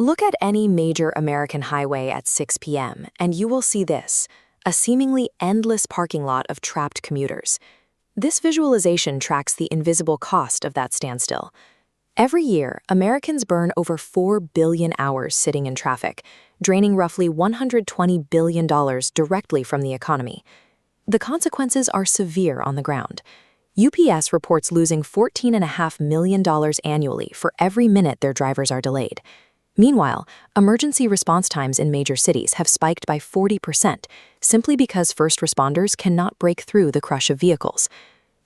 Look at any major American highway at 6 p.m., and you will see this, a seemingly endless parking lot of trapped commuters. This visualization tracks the invisible cost of that standstill. Every year, Americans burn over 4 billion hours sitting in traffic, draining roughly $120 billion directly from the economy. The consequences are severe on the ground. UPS reports losing $14.5 million annually for every minute their drivers are delayed. Meanwhile, emergency response times in major cities have spiked by 40% simply because first responders cannot break through the crush of vehicles.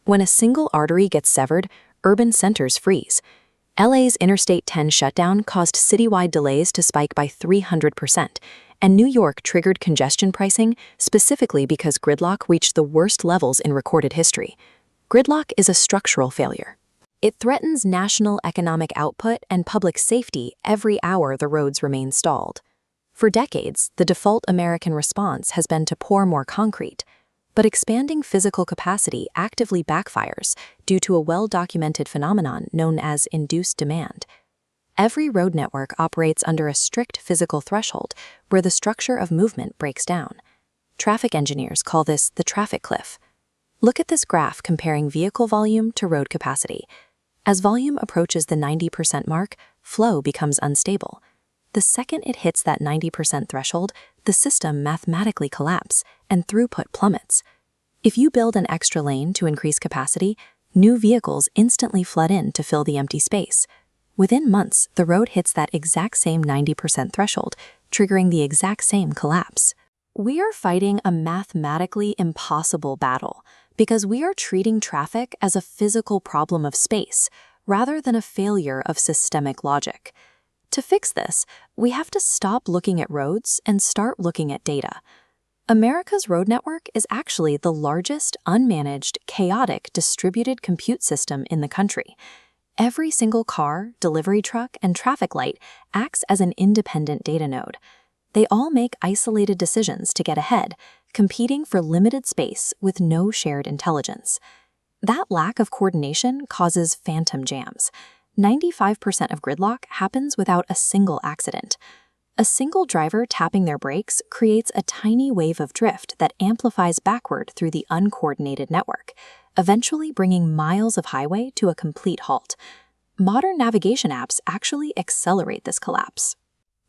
When a single artery gets severed, urban centers freeze. LA's Interstate 10 shutdown caused citywide delays to spike by 300%, and New York triggered congestion pricing specifically because gridlock reached the worst levels in recorded history. Gridlock is a structural failure. It threatens national economic output and public safety every hour the roads remain stalled. For decades, the default American response has been to pour more concrete, but expanding physical capacity actively backfires due to a well-documented phenomenon known as induced demand. Every road network operates under a strict physical threshold where the structure of movement breaks down. Traffic engineers call this the traffic cliff. Look at this graph comparing vehicle volume to road capacity. As volume approaches the 90% mark, flow becomes unstable. The second it hits that 90% threshold, the system mathematically collapses and throughput plummets. If you build an extra lane to increase capacity, new vehicles instantly flood in to fill the empty space. Within months, the road hits that exact same 90% threshold, triggering the exact same collapse. We are fighting a mathematically impossible battle because we are treating traffic as a physical problem of space rather than a failure of systemic logic. To fix this, we have to stop looking at roads and start looking at data. America's road network is actually the largest, unmanaged, chaotic, distributed compute system in the country. Every single car, delivery truck, and traffic light acts as an independent data node. They all make isolated decisions to get ahead, competing for limited space with no shared intelligence. That lack of coordination causes phantom jams. 95% of gridlock happens without a single accident. A single driver tapping their brakes creates a tiny wave of drift that amplifies backward through the uncoordinated network, eventually bringing miles of highway to a complete halt. Modern navigation apps actually accelerate this collapse.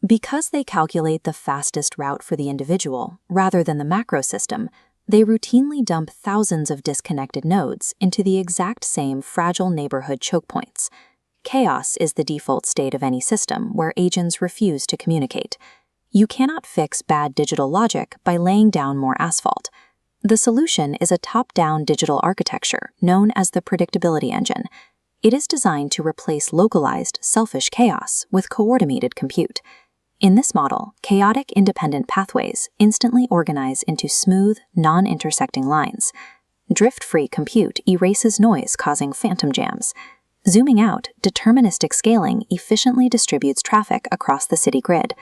Because they calculate the fastest route for the individual, rather than the macro system, they routinely dump thousands of disconnected nodes into the exact same fragile neighborhood choke points. Chaos is the default state of any system where agents refuse to communicate. You cannot fix bad digital logic by laying down more asphalt. The solution is a top-down digital architecture known as the predictability engine. It is designed to replace localized, selfish chaos with coordinated compute. In this model, chaotic independent pathways instantly organize into smooth, non-intersecting lines. Drift-free compute erases noise causing phantom jams. Zooming out, deterministic scaling efficiently distributes traffic across the city grid.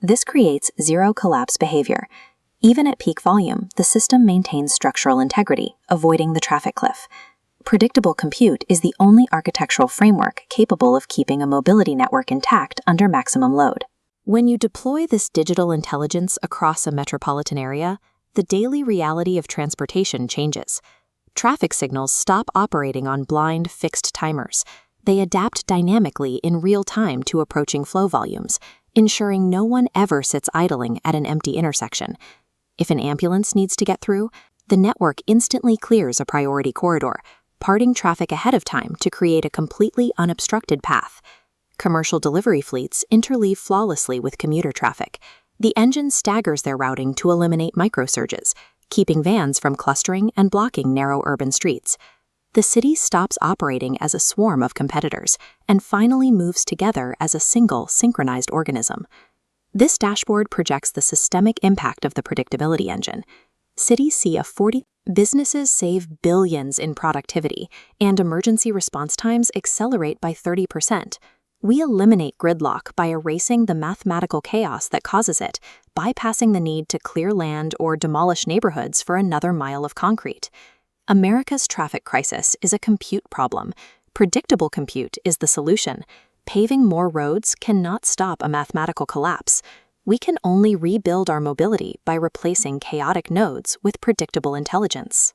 This creates zero-collapse behavior. Even at peak volume, the system maintains structural integrity, avoiding the traffic cliff. Predictable compute is the only architectural framework capable of keeping a mobility network intact under maximum load. When you deploy this digital intelligence across a metropolitan area, the daily reality of transportation changes. Traffic signals stop operating on blind, fixed timers. They adapt dynamically in real time to approaching flow volumes, ensuring no one ever sits idling at an empty intersection. If an ambulance needs to get through, the network instantly clears a priority corridor, parting traffic ahead of time to create a completely unobstructed path. Commercial delivery fleets interleave flawlessly with commuter traffic. The engine staggers their routing to eliminate microsurges, keeping vans from clustering and blocking narrow urban streets. The city stops operating as a swarm of competitors and finally moves together as a single, synchronized organism. This dashboard projects the systemic impact of the predictability engine. Cities see businesses save billions in productivity, and emergency response times accelerate by 30%. We eliminate gridlock by erasing the mathematical chaos that causes it, bypassing the need to clear land or demolish neighborhoods for another mile of concrete. America's traffic crisis is a compute problem. Predictable compute is the solution. paving more roads cannot stop a mathematical collapse. We can only rebuild our mobility by replacing chaotic nodes with predictable intelligence.